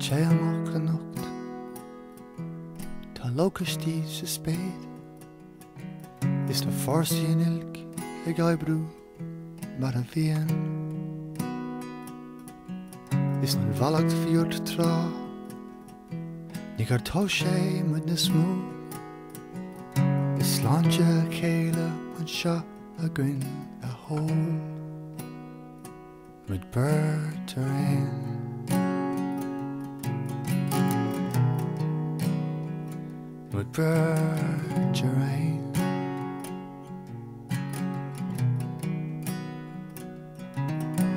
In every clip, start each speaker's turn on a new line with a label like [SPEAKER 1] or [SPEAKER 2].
[SPEAKER 1] Té amach le nocht Tá locustí sa spéid Is na fórsaí an ilc ag oibrú mar a bhíon Is na bhealach fiúrt trá Ní gur tá sé muid na smú Is sláinte chéile an seo a gcuin a hól Muid burt ar aon Muid burt ar aon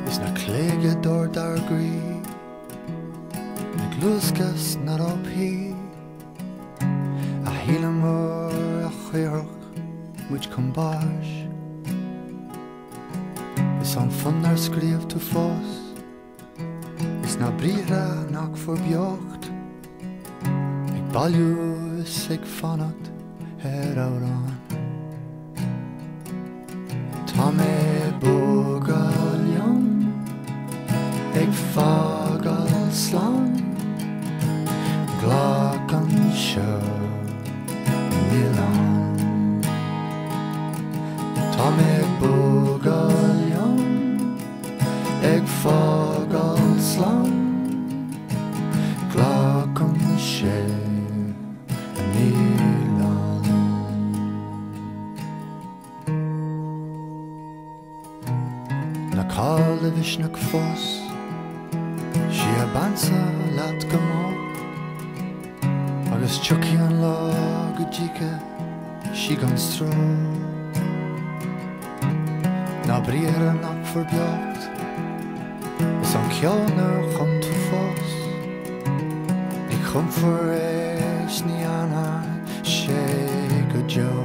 [SPEAKER 1] Is na cléige dór dar grí Na glúscas na rópaí A híle mór a chuireach muid combáis Is an fun ar scríomh tú fós Is na bríre nach for beocht Ag bailú is ag fannacht ar árán Tá mé bógáil liom Ag fágáil slán Glách an seo Milán Tá mé bógáil liom Ag fágáil slán Glách an seo Milán Na cála visnach fós Si a bansa leat go mó Agus tuci an lá go ddíce si gan stró Na bríre nach for beocht Is an ceanna chun tú fós Ní chumfar éis ní anna sé go deo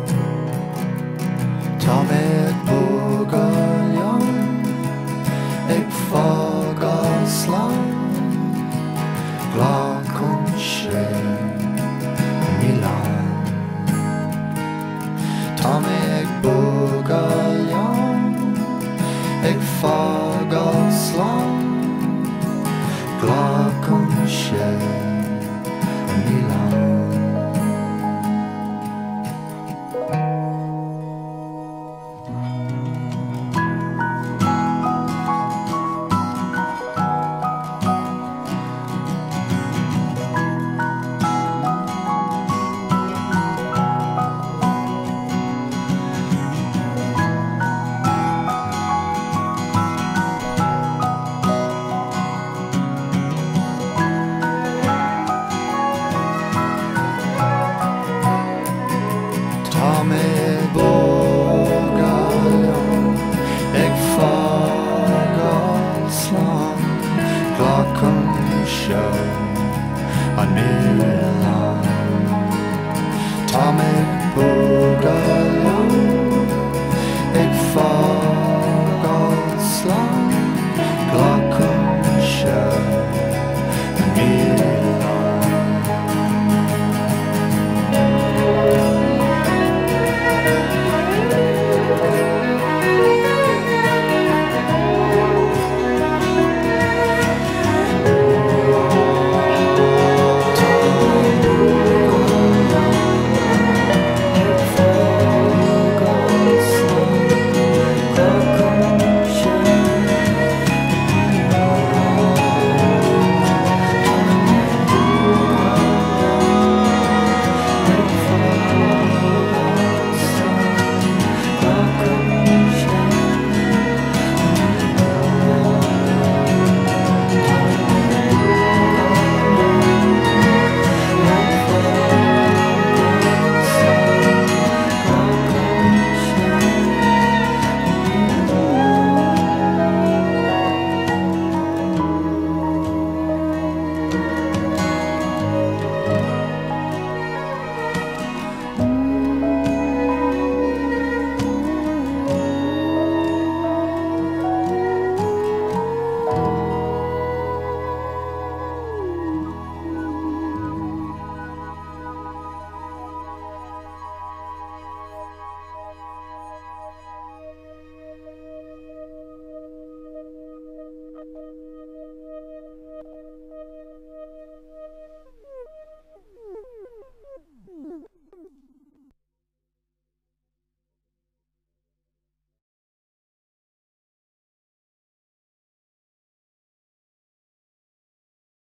[SPEAKER 1] Tá mé ag bógáil liom Ag fágáil slán Glách an sé Milán Tá mé ag bógáil liom Ag fágáil slán Glách an sé Milán